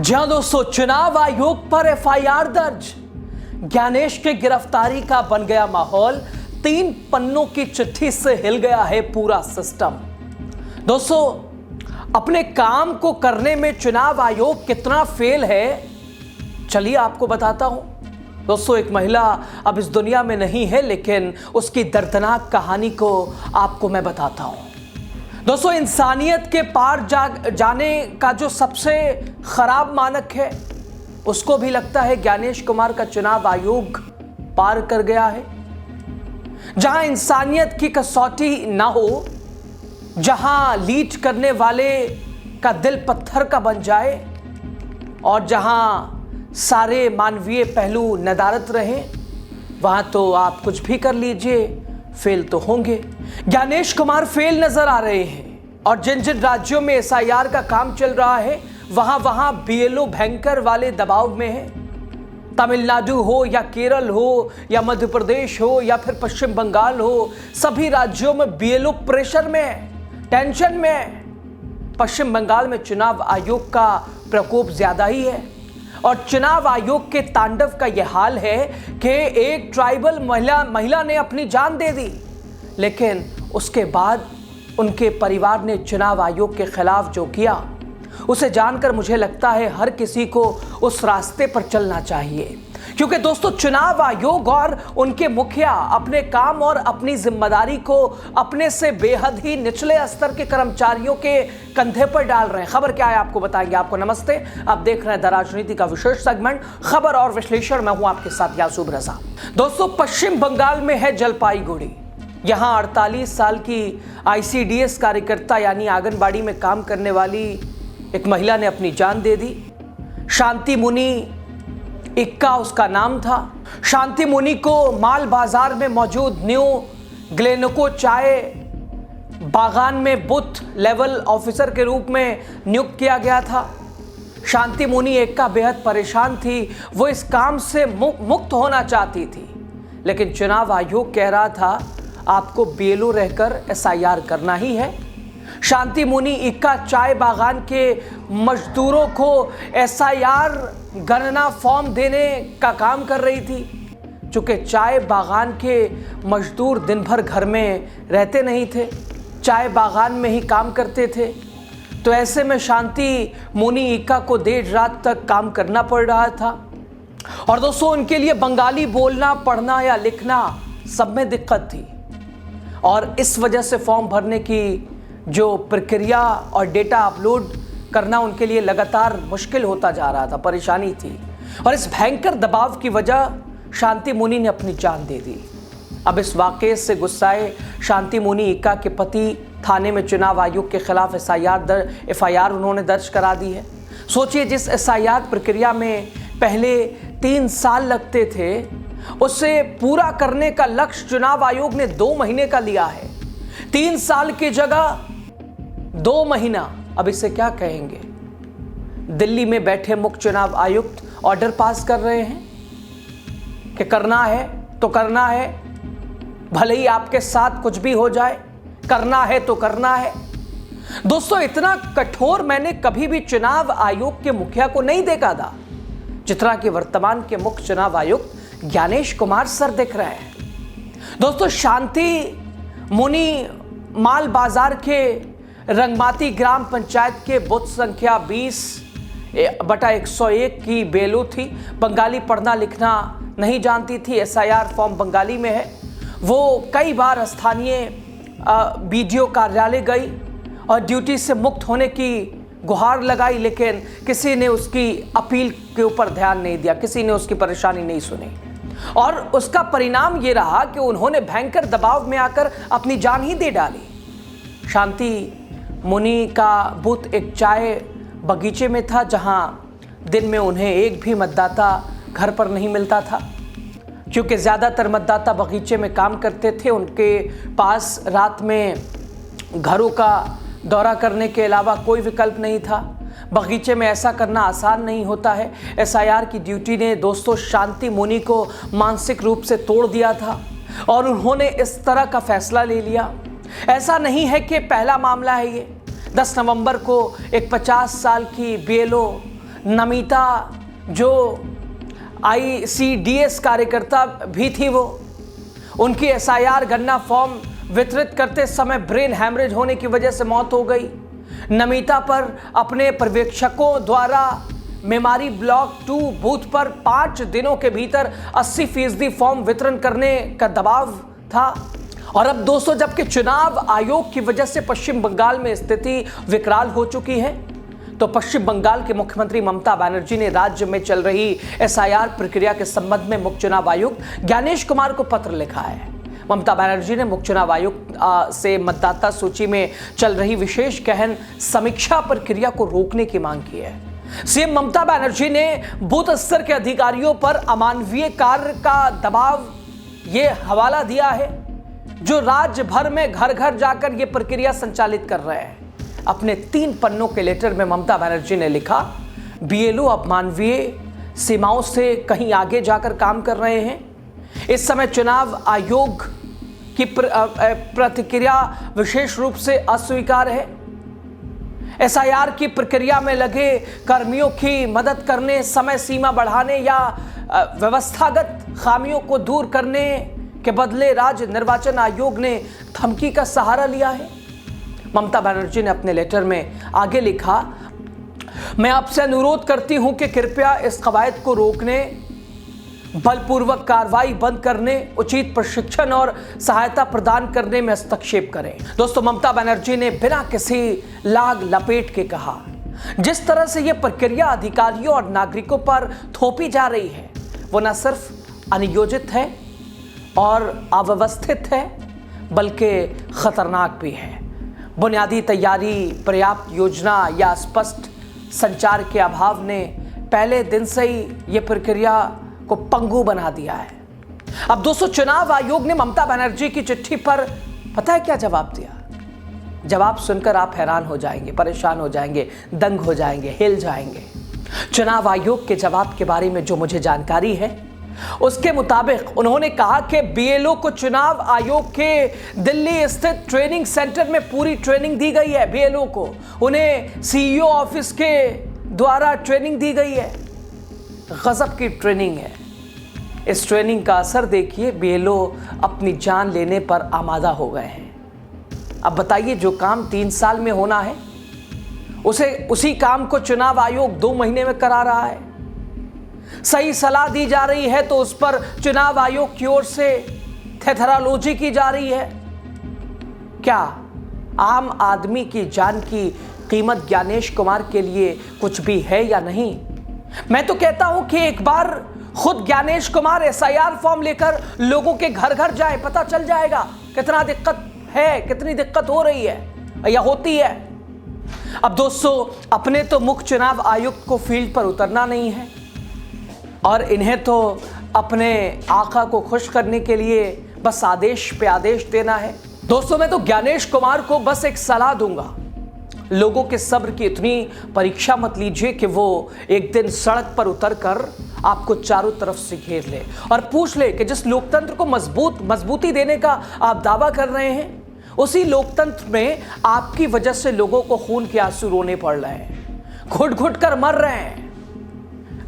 जहां दोस्तों चुनाव आयोग पर एफआईआर दर्ज, ज्ञानेश के गिरफ्तारी का बन गया माहौल। 3 पन्नों की चिट्ठी से हिल गया है पूरा सिस्टम। दोस्तों, अपने काम को करने में चुनाव आयोग कितना फेल है, चलिए आपको बताता हूं। दोस्तों, एक महिला अब इस दुनिया में नहीं है, लेकिन उसकी दर्दनाक कहानी को आपको मैं बताता हूं। दोस्तों, इंसानियत के पार जाने का जो सबसे खराब मानक है, उसको भी लगता है ज्ञानेश कुमार का चुनाव आयोग पार कर गया है। जहां इंसानियत की कसौटी ना हो, जहां लीड करने वाले का दिल पत्थर का बन जाए और जहां सारे मानवीय पहलू नदारद रहे, वहां तो आप कुछ भी कर लीजिए, फेल तो होंगे। ज्ञानेश कुमार फेल नजर आ रहे हैं और जिन जिन राज्यों में एसआईआर का काम चल रहा है, वहां बीएलओ भयंकर वाले दबाव में है। तमिलनाडु हो या केरल हो या मध्य प्रदेश हो या फिर पश्चिम बंगाल हो, सभी राज्यों में बीएलओ प्रेशर में है, टेंशन में है। पश्चिम बंगाल में चुनाव आयोग का प्रकोप ज्यादा ही है और चुनाव आयोग के तांडव का यह हाल है कि एक ट्राइबल महिला ने अपनी जान दे दी, लेकिन उसके बाद उनके परिवार ने चुनाव आयोग के खिलाफ जो किया, उसे जानकर मुझे लगता है हर किसी को उस रास्ते पर चलना चाहिए। क्योंकि दोस्तों, चुनाव आयोग और उनके मुखिया अपने काम और अपनी जिम्मेदारी को अपने से बेहद ही निचले स्तर के कर्मचारियों के कंधे पर डाल रहे हैं। खबर क्या है आपको बताएंगे। आपको नमस्ते, आप देख रहे हैं द राजनीति का विशेष सेगमेंट खबर और विश्लेषण। मैं हूं आपके साथ यासूब रजा। दोस्तों, पश्चिम बंगाल में है जलपाईगुड़ी। यहां 48 साल की आईसीडीएस कार्यकर्ता यानी आंगनबाड़ी में काम करने वाली एक महिला ने अपनी जान दे दी। शांति मुनि इक्का उसका नाम था। शांति मुनि को माल बाजार में मौजूद न्यू ग्लेनोको चाय बागान में बूथ लेवल ऑफिसर के रूप में नियुक्त किया गया था। शांति मुनि इक्का बेहद परेशान थी। वो इस काम से मुक्त होना चाहती थी, लेकिन चुनाव आयोग कह रहा था आपको बीएलओ रहकर एसआईआर करना ही है। शांति मुनि इक्का चाय बागान के मजदूरों को एसआईआर गणना फॉर्म देने का काम कर रही थी। चूंकि चाय बागान के मजदूर दिन भर घर में रहते नहीं थे, चाय बागान में ही काम करते थे, तो ऐसे में शांति मुनि इक्का को देर रात तक काम करना पड़ रहा था। और दोस्तों, उनके लिए बंगाली बोलना, पढ़ना या लिखना सब में दिक्कत थी और इस वजह से फॉर्म भरने की जो प्रक्रिया और डेटा अपलोड करना उनके लिए लगातार मुश्किल होता जा रहा था, परेशानी थी। और इस भयंकर दबाव की वजह शांति मुनि ने अपनी जान दे दी। अब इस वाकये से गुस्साए शांति मुनि इक्का के पति थाने में चुनाव आयोग के खिलाफ एफआईआर उन्होंने दर्ज करा दी है। सोचिए, जिस एसआईआर प्रक्रिया में पहले 3 साल लगते थे, उसे पूरा करने का लक्ष्य चुनाव आयोग ने 2 महीने का लिया है। 3 साल की जगह 2 महीना। अब इसे क्या कहेंगे। दिल्ली में बैठे मुख्य चुनाव आयुक्त ऑर्डर पास कर रहे हैं कि करना है तो करना है, भले ही आपके साथ कुछ भी हो जाए, करना है तो करना है। दोस्तों, इतना कठोर मैंने कभी भी चुनाव आयोग के मुखिया को नहीं देखा था जितना कि वर्तमान के मुख्य चुनाव आयुक्त ज्ञानेश कुमार सर दिख रहे हैं। दोस्तों, शांति मुनि माल बाजार के रंगमाती ग्राम पंचायत के बूथ संख्या 20/101 की बेलू थी। बंगाली पढ़ना लिखना नहीं जानती थी। एसआईआर फॉर्म बंगाली में है। वो कई बार स्थानीय बीडीओ कार्यालय गई और ड्यूटी से मुक्त होने की गुहार लगाई, लेकिन किसी ने उसकी अपील के ऊपर ध्यान नहीं दिया, किसी ने उसकी परेशानी नहीं सुनी और उसका परिणाम ये रहा कि उन्होंने भयंकर दबाव में आकर अपनी जान ही दे डाली। शांति मुनि का बूथ एक चाय बगीचे में था, जहां दिन में उन्हें एक भी मतदाता घर पर नहीं मिलता था, क्योंकि ज़्यादातर मतदाता बगीचे में काम करते थे। उनके पास रात में घरों का दौरा करने के अलावा कोई विकल्प नहीं था। बगीचे में ऐसा करना आसान नहीं होता है। एसआईआर की ड्यूटी ने दोस्तों शांति मुनि को मानसिक रूप से तोड़ दिया था और उन्होंने इस तरह का फैसला ले लिया। ऐसा नहीं है कि पहला मामला है ये। 10 नवंबर को एक 50 साल की बीएलओ नमिता जो ICDS कार्यकर्ता भी थी, वो उनकी SIR गन्ना फॉर्म वितरित करते समय ब्रेन हैमरेज होने की वजह से मौत हो गई। नमिता पर अपने पर्यवेक्षकों द्वारा मेमारी ब्लॉक 2 बूथ पर 5 दिनों के भीतर 80% फॉर्म वितरण करने का दबाव था। और अब दोस्तों, जबकि चुनाव आयोग की वजह से पश्चिम बंगाल में स्थिति विकराल हो चुकी है, तो पश्चिम बंगाल के मुख्यमंत्री ममता बनर्जी ने राज्य में चल रही SIR प्रक्रिया के संबंध में मुख्य चुनाव आयुक्त ज्ञानेश कुमार को पत्र लिखा है। ममता बनर्जी ने मुख्य चुनाव आयुक्त से मतदाता सूची में चल रही विशेष गहन समीक्षा प्रक्रिया को रोकने की मांग की है। सीएम ममता बनर्जी ने बूथ स्तर के अधिकारियों पर अमानवीय कार्य का दबाव ये हवाला दिया है, जो राज्य भर में घर घर जाकर ये प्रक्रिया संचालित कर रहे हैं। अपने 3 पन्नों के लेटर में ममता बनर्जी ने लिखा, BLO अब मानवीय सीमाओं से कहीं आगे जाकर काम कर रहे हैं। इस समय चुनाव आयोग की प्रतिक्रिया विशेष रूप से अस्वीकार है। SIR की प्रक्रिया में लगे कर्मियों की मदद करने, समय सीमा बढ़ाने या व्यवस्थागत खामियों को दूर करने के बदले राज्य निर्वाचन आयोग ने धमकी का सहारा लिया है। ममता बनर्जी ने अपने लेटर में आगे लिखा, मैं आपसे अनुरोध करती हूं कि कृपया इस कवायद को रोकने, बलपूर्वक कार्रवाई बंद करने, उचित प्रशिक्षण और सहायता प्रदान करने में हस्तक्षेप करें। दोस्तों, ममता बनर्जी ने बिना किसी लाग लपेट के कहा, जिस तरह से यह प्रक्रिया अधिकारियों और नागरिकों पर थोपी जा रही है, वो न सिर्फ अनियोजित है और अव्यवस्थित है, बल्कि खतरनाक भी है। बुनियादी तैयारी, पर्याप्त योजना या स्पष्ट संचार के अभाव ने पहले दिन से ही यह प्रक्रिया को पंगु बना दिया है। अब दोस्तों, चुनाव आयोग ने ममता बनर्जी की चिट्ठी पर पता है क्या जवाब दिया? जवाब सुनकर आप हैरान हो जाएंगे, परेशान हो जाएंगे, दंग हो जाएंगे, हिल जाएंगे। चुनाव आयोग के जवाब के बारे में जो मुझे जानकारी है, उसके मुताबिक उन्होंने कहा कि BLO को चुनाव आयोग के दिल्ली स्थित ट्रेनिंग सेंटर में पूरी ट्रेनिंग दी गई है। BLO को उन्हें CEO ऑफिस के द्वारा ट्रेनिंग दी गई है। गजब की ट्रेनिंग है। इस ट्रेनिंग का असर देखिए, BLO अपनी जान लेने पर आमादा हो गए हैं। अब बताइए, जो काम 3 साल में होना है, उसी काम को चुनाव आयोग 2 महीने में करा रहा है। सही सलाह दी जा रही है तो उस पर चुनाव आयोग की ओर से थेथरालॉजी की जा रही है। क्या आम आदमी की जान की कीमत ज्ञानेश कुमार के लिए कुछ भी है या नहीं? मैं तो कहता हूं कि एक बार खुद ज्ञानेश कुमार SIR फॉर्म लेकर लोगों के घर घर जाए, पता चल जाएगा कितना दिक्कत है, कितनी दिक्कत हो रही है या होती है। अब दोस्तों, अपने तो मुख्य चुनाव आयुक्त को फील्ड पर उतरना नहीं है और इन्हें तो अपने आका को खुश करने के लिए बस आदेश पे आदेश देना है। दोस्तों, मैं तो ज्ञानेश कुमार को बस एक सलाह दूंगा, लोगों के सब्र की इतनी परीक्षा मत लीजिए कि वो एक दिन सड़क पर उतरकर आपको चारों तरफ से घेर ले और पूछ ले कि जिस लोकतंत्र को मजबूती देने का आप दावा कर रहे हैं, उसी लोकतंत्र में आपकी वजह से लोगों को खून के आंसू रोने पड़ रहे हैं, घुट घुट कर मर रहे हैं।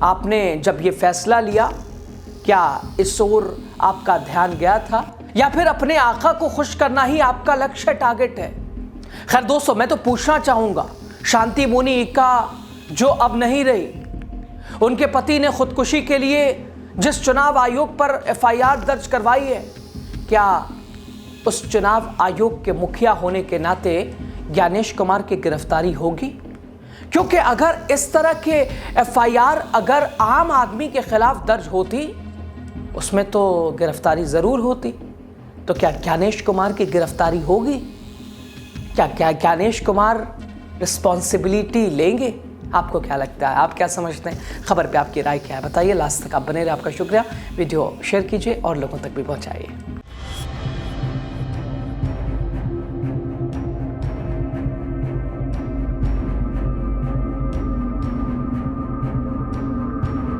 आपने जब ये फैसला लिया, क्या इस ओर आपका ध्यान गया था या फिर अपने आका को खुश करना ही आपका लक्ष्य, टारगेट है? खैर दोस्तों, मैं तो पूछना चाहूंगा, शांति मुनि इक्का जो अब नहीं रही, उनके पति ने खुदकुशी के लिए जिस चुनाव आयोग पर FIR दर्ज करवाई है, क्या उस चुनाव आयोग के मुखिया होने के नाते ज्ञानेश कुमार की गिरफ्तारी होगी? क्योंकि अगर इस तरह के FIR अगर आम आदमी के खिलाफ दर्ज होती, उसमें तो गिरफ्तारी जरूर होती। तो क्या ज्ञानेश कुमार की गिरफ्तारी होगी? क्या ज्ञानेश कुमार रिस्पॉन्सिबिलिटी लेंगे? आपको क्या लगता है? आप क्या समझते हैं? खबर पे आपकी राय क्या है? बताइए। लास्ट तक आप बने रहे। आपका शुक्रिया। वीडियो शेयर कीजिए और लोगों तक भी पहुंचाइए।